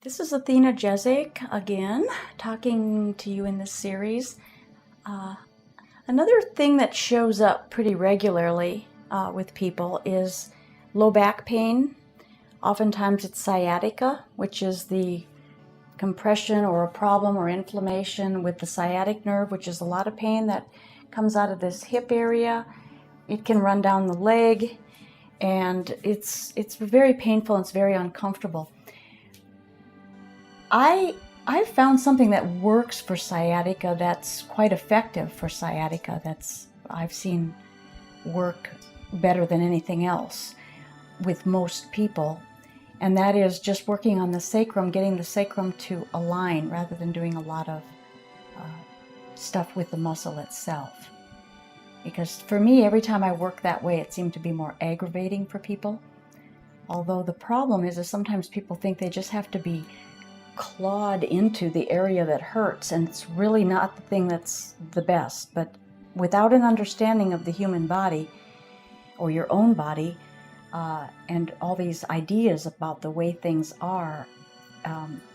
This is Athena Jezik again, talking to you in this series. Another thing that shows up pretty regularly with people is low back pain. Oftentimes it's sciatica, which is the compression or a problem or inflammation with the sciatic nerve, which is a lot of pain that comes out of this hip area. It can run down the leg, and it's very painful and it's very uncomfortable. I've found something that works for sciatica that's quite effective for sciatica, that's I've seen work better than anything else with most people, and that is just working on the sacrum, getting the sacrum to align rather than doing a lot of stuff with the muscle itself. Because for me, every time I work that way, it seemed to be more aggravating for people. Although the problem is sometimes people think they just have to be clawed into the area that hurts, and it's really not the thing that's the best. But without an understanding of the human body or your own body and all these ideas about the way things are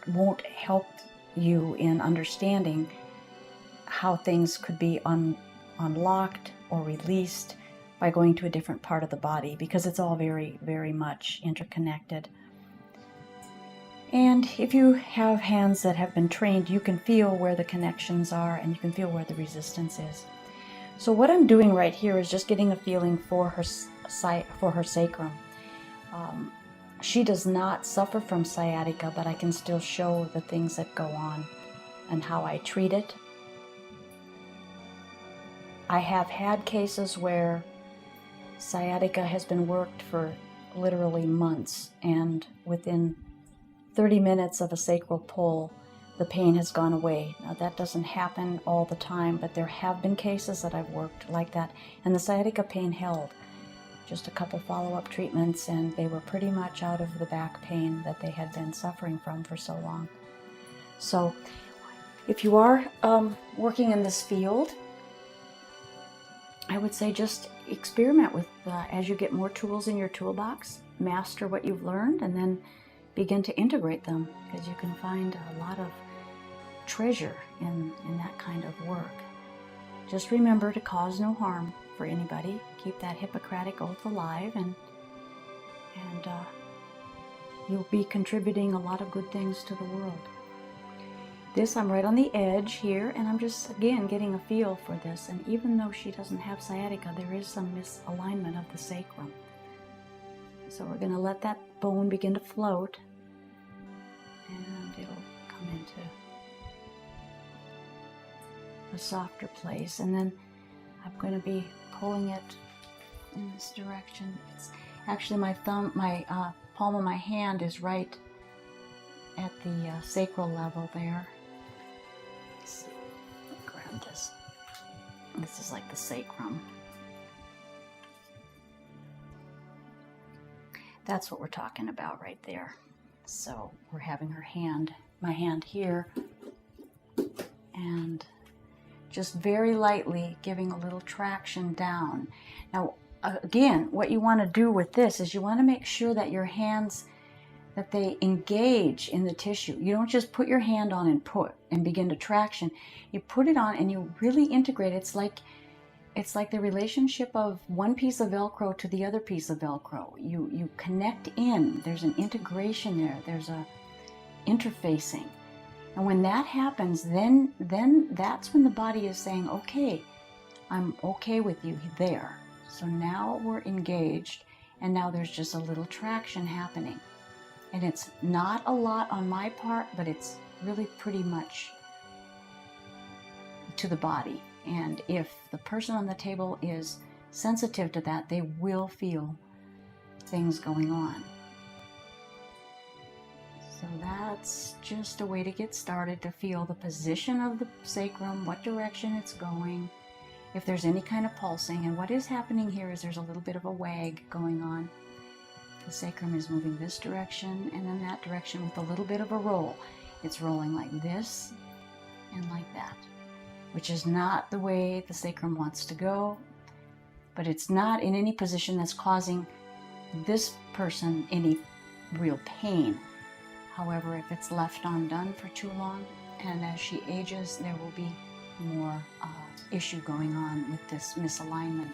won't help you in understanding how things could be unlocked or released by going to a different part of the body, because it's all very, very much interconnected. And if you have hands that have been trained, you can feel where the connections are and you can feel where the resistance is. So what I'm doing right here is just getting a feeling for her sacrum. She does not suffer from sciatica, but I can still show the things that go on and how I treat it. I have had cases where sciatica has been worked for literally months, and within 30 minutes of a sacral pull, the pain has gone away. Now, that doesn't happen all the time, but there have been cases that I've worked like that, and the sciatica pain held. Just a couple follow-up treatments, and they were pretty much out of the back pain that they had been suffering from for so long. So, if you are working in this field, I would say just experiment with, as you get more tools in your toolbox, master what you've learned, and then begin to integrate them, because you can find a lot of treasure in that kind of work. Just remember to cause no harm for anybody. Keep that Hippocratic oath alive, and you'll be contributing a lot of good things to the world. I'm right on the edge here, and I'm just, again, getting a feel for this. And even though she doesn't have sciatica, there is some misalignment of the sacrum. So we're going to let that bone begin to float, and it'll come into a softer place. And then I'm going to be pulling it in this direction. It's actually my thumb, my palm of my hand is right at the sacral level there. Let's see. Grab this. This is like the sacrum. That's what we're talking about right there. So we're having my hand here, and just very lightly giving a little traction down. Now, again, what you want to do with this is you want to make sure that your hands, that they engage in the tissue. You don't just put your hand on and begin to traction. You put it on and you really integrate. It's like the relationship of one piece of Velcro to the other piece of Velcro. You connect in. There's an integration there. There's a interfacing. And when that happens, then that's when the body is saying, okay, I'm okay with you there. So now we're engaged, and now there's just a little traction happening. And it's not a lot on my part, but it's really pretty much to the body. And if the person on the table is sensitive to that, they will feel things going on. So that's just a way to get started, to feel the position of the sacrum, what direction it's going, if there's any kind of pulsing. And what is happening here is there's a little bit of a wag going on. The sacrum is moving this direction and then that direction with a little bit of a roll. It's rolling like this and like that, which is not the way the sacrum wants to go, but it's not in any position that's causing this person any real pain. However, if it's left undone for too long, and as she ages, there will be more issue going on with this misalignment.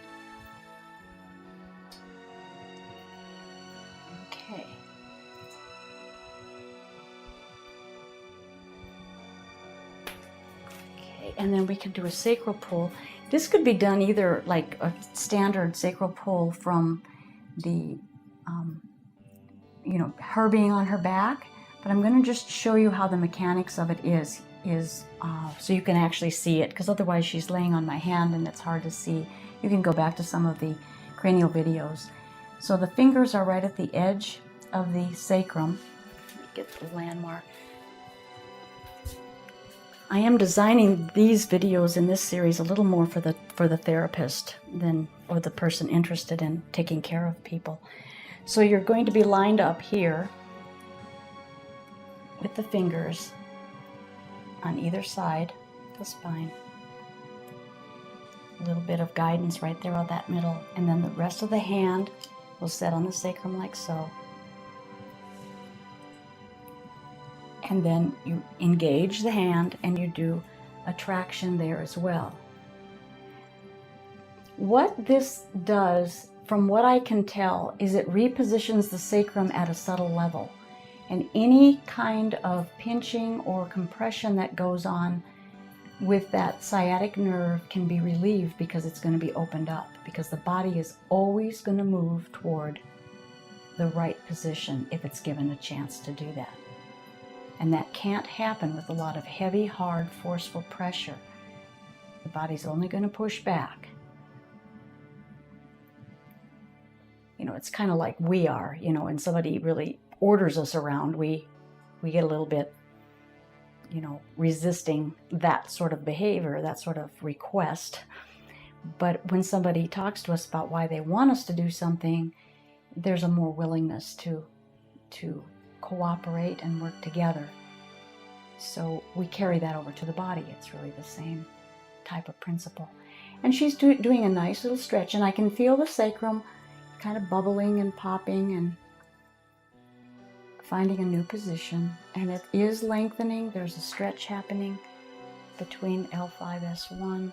Okay. Okay, and then we can do a sacral pull. This could be done either like a standard sacral pull from the, you know, her being on her back, but I'm going to just show you how the mechanics of it is so you can actually see it, because otherwise she's laying on my hand and it's hard to see. You can go back to some of the cranial videos. So the fingers are right at the edge of the sacrum. Let me get the landmark. I am designing these videos in this series a little more for the therapist than, or the person interested in taking care of people. So you're going to be lined up here with the fingers on either side of the spine. A little bit of guidance right there on that middle, and then the rest of the hand will set on the sacrum like so. And then you engage the hand and you do a traction there as well. What this does, from what I can tell, is it repositions the sacrum at a subtle level. And any kind of pinching or compression that goes on with that sciatic nerve can be relieved because it's going to be opened up, because the body is always going to move toward the right position if it's given a chance to do that. And that can't happen with a lot of heavy, hard, forceful pressure. The body's only going to push back. You know, it's kind of like we are, you know, when somebody really orders us around, we get a little bit, you know, resisting that sort of behavior, that sort of request. But when somebody talks to us about why they want us to do something, there's a more willingness to cooperate and work together. So we carry that over to the body. It's really the same type of principle. And she's doing a nice little stretch, and I can feel the sacrum kind of bubbling and popping and finding a new position, and it is lengthening. There's a stretch happening between L5S1.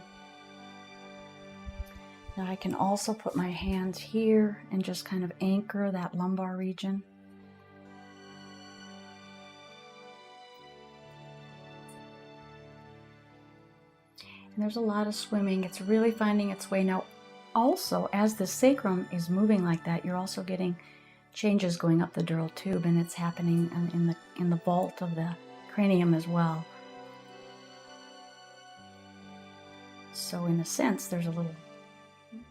Now I can also put my hands here and just kind of anchor that lumbar region. And there's a lot of swimming. It's really finding its way. Now also, as the sacrum is moving like that, you're also getting changes going up the dural tube, and it's happening in the vault of the cranium as well. So in a sense, there's a little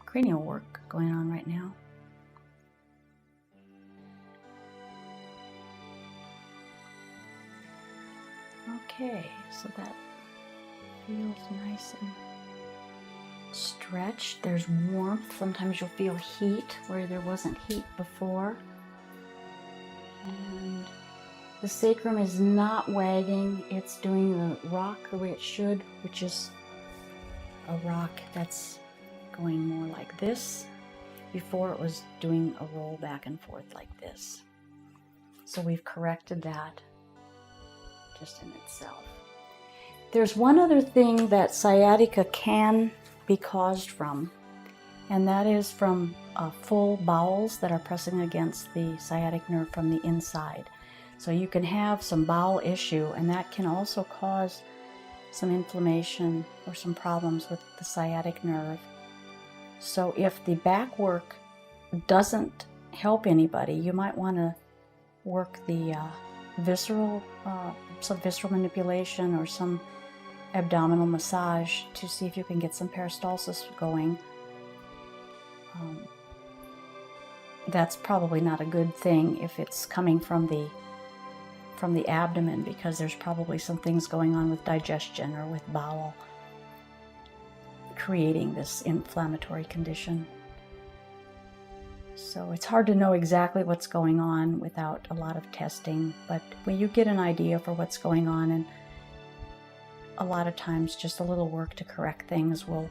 cranial work going on right now. Okay, so that feels nice and stretched. There's warmth. Sometimes you'll feel heat where there wasn't heat before. And the sacrum is not wagging. It's doing the rock the way it should, which is a rock that's going more like this. Before it was doing a roll back and forth like this. So we've corrected that just in itself. There's one other thing that sciatica can be caused from, and that is from full bowels that are pressing against the sciatic nerve from the inside. So you can have some bowel issue, and that can also cause some inflammation or some problems with the sciatic nerve. So if the back work doesn't help anybody, you might want to work the visceral, some visceral manipulation or some abdominal massage to see if you can get some peristalsis going. That's probably not a good thing if it's coming from the abdomen, because there's probably some things going on with digestion or with bowel creating this inflammatory condition. So it's hard to know exactly what's going on without a lot of testing, but when you get an idea for what's going on, and a lot of times just a little work to correct things will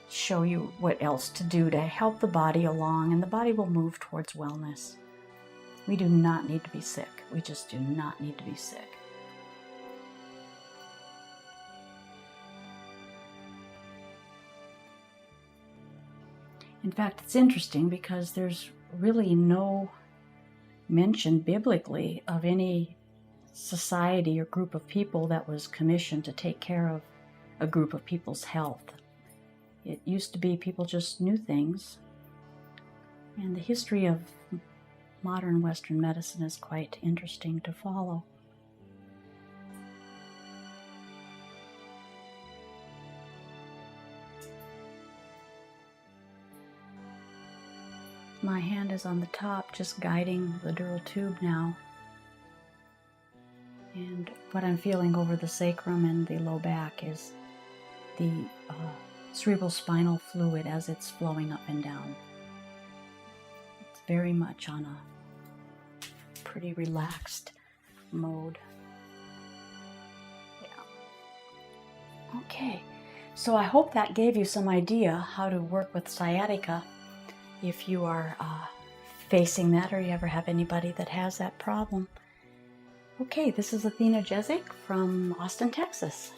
show you what else to do to help the body along, and the body will move towards wellness. We do not need to be sick. We just do not need to be sick. In fact, it's interesting because there's really no mention biblically of any society or group of people that was commissioned to take care of a group of people's health. It used to be people just knew things, and the history of modern Western medicine is quite interesting to follow. My hand is on the top, just guiding the dural tube now. And what I'm feeling over the sacrum and the low back is the cerebral spinal fluid as it's flowing up and down. It's very much on a pretty relaxed mode. Yeah. Okay, so I hope that gave you some idea how to work with sciatica if you are facing that, or you ever have anybody that has that problem. Okay, this is Athena Jezik from Austin, Texas.